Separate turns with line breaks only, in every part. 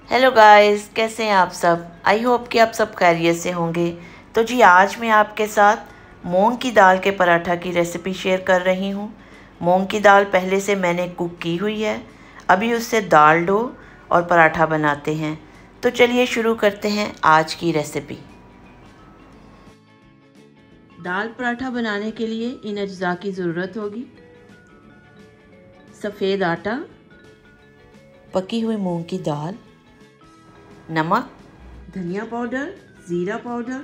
Hello guys, कैसे हैं आप सब। आई होप कि आप सब खैरियत से होंगे। तो जी आज मैं आपके साथ मूंग की दाल के पराठा की रेसिपी शेयर कर रही हूँ। मूंग की दाल पहले से मैंने कुक की हुई है। अभी उससे दाल डो और पराठा बनाते हैं। तो चलिए शुरू करते हैं आज की रेसिपी। दाल पराठा बनाने के लिए इन अज्जा की ज़रूरत होगी। सफ़ेद आटा, पकी हुई मूंग की दाल, नमक, धनिया पाउडर, ज़ीरा पाउडर,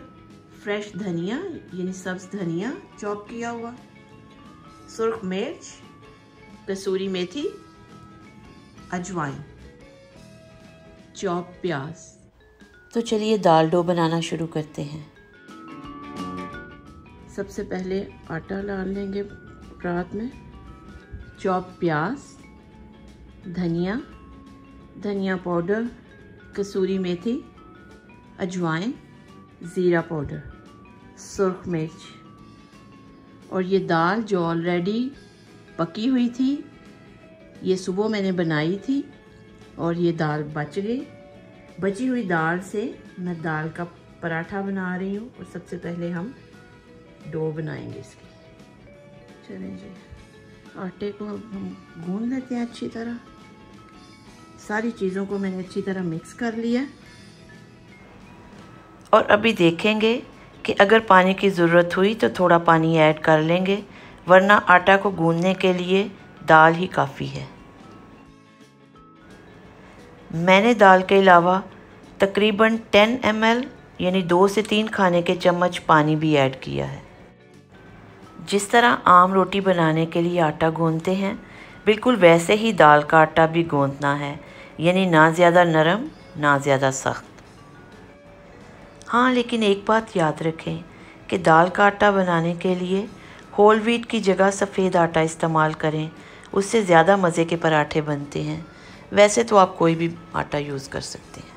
फ्रेश धनिया यानी सब्ज़ धनिया चॉप किया हुआ, सुर्ख मिर्च, कसूरी मेथी, अजवाइन, चॉप प्याज। तो चलिए दाल डो बनाना शुरू करते हैं। सबसे पहले आटा डाल लेंगे परात में, चॉप प्याज, धनिया, धनिया पाउडर, कसूरी मेथी, अजवाइन, ज़ीरा पाउडर, सुर्ख मिर्च और ये दाल जो ऑलरेडी पकी हुई थी, ये सुबह मैंने बनाई थी और ये दाल बच गई। बची हुई दाल से मैं दाल का पराठा बना रही हूँ और सबसे पहले हम डो बनाएंगे इसकी। चलें जी, आटे को हम गूंद लेते हैं अच्छी तरह। सारी चीज़ों को मैंने अच्छी तरह मिक्स कर लिया और अभी देखेंगे कि अगर पानी की ज़रूरत हुई तो थोड़ा पानी ऐड कर लेंगे, वरना आटा को गूंदने के लिए दाल ही काफ़ी है। मैंने दाल के अलावा तकरीबन 10 ml यानी 2 से 3 खाने के चम्मच पानी भी ऐड किया है। जिस तरह आम रोटी बनाने के लिए आटा गूंदते हैं, बिल्कुल वैसे ही दाल का आटा भी गूंदना है, यानी ना ज़्यादा नरम ना ज़्यादा सख्त। हाँ, लेकिन एक बात याद रखें कि दाल का आटा बनाने के लिए होल व्हीट की जगह सफ़ेद आटा इस्तेमाल करें, उससे ज़्यादा मज़े के पराठे बनते हैं। वैसे तो आप कोई भी आटा यूज़ कर सकते हैं।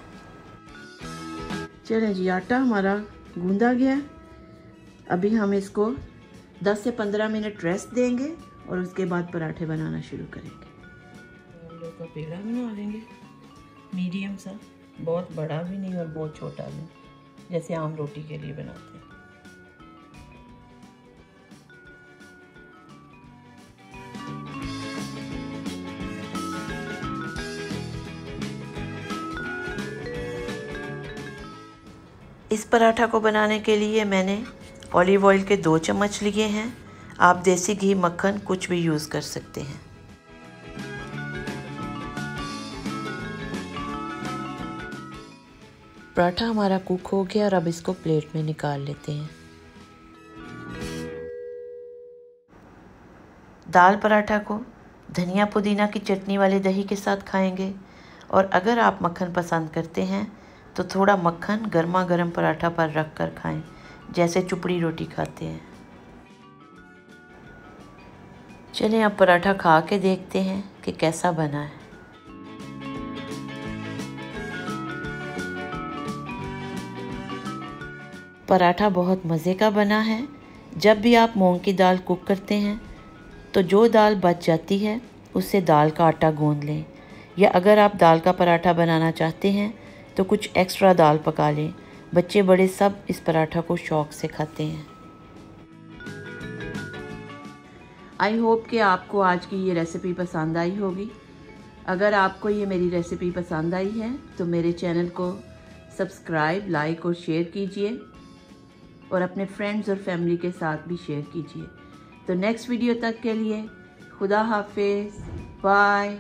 चलें जी, आटा हमारा गूंदा गया। अभी हम इसको 10 से 15 मिनट रेस्ट देंगे और उसके बाद पराठे बनाना शुरू करेंगे। हम लोग का पेड़ा बना लेंगे, मीडियम सा, बहुत बड़ा भी नहीं और बहुत छोटा भी, जैसे आम रोटी के लिए बनाते हैं। इस पराठा को बनाने के लिए मैंने ऑलिव ऑयल के 2 चम्मच लिए हैं। आप देसी घी, मक्खन कुछ भी यूज़ कर सकते हैं। पराठा हमारा कुक हो गया और अब इसको प्लेट में निकाल लेते हैं। दाल पराठा को धनिया पुदीना की चटनी वाले दही के साथ खाएंगे, और अगर आप मक्खन पसंद करते हैं तो थोड़ा मक्खन गर्मा गर्म पराठा पर रख कर खाएं, जैसे चुपड़ी रोटी खाते हैं। चलें अब पराठा खा के देखते हैं कि कैसा बना है। पराठा बहुत मज़े का बना है। जब भी आप मूंग की दाल कुक करते हैं तो जो दाल बच जाती है उससे दाल का आटा गूंद लें, या अगर आप दाल का पराठा बनाना चाहते हैं तो कुछ एक्स्ट्रा दाल पका लें। बच्चे बड़े सब इस पराठा को शौक़ से खाते हैं। आई होप कि आपको आज की ये रेसिपी पसंद आई होगी। अगर आपको ये मेरी रेसिपी पसंद आई है तो मेरे चैनल को सब्सक्राइब, लाइक और शेयर कीजिए और अपने फ्रेंड्स और फैमिली के साथ भी शेयर कीजिए। तो नेक्स्ट वीडियो तक के लिए खुदा हाफिज़, बाय।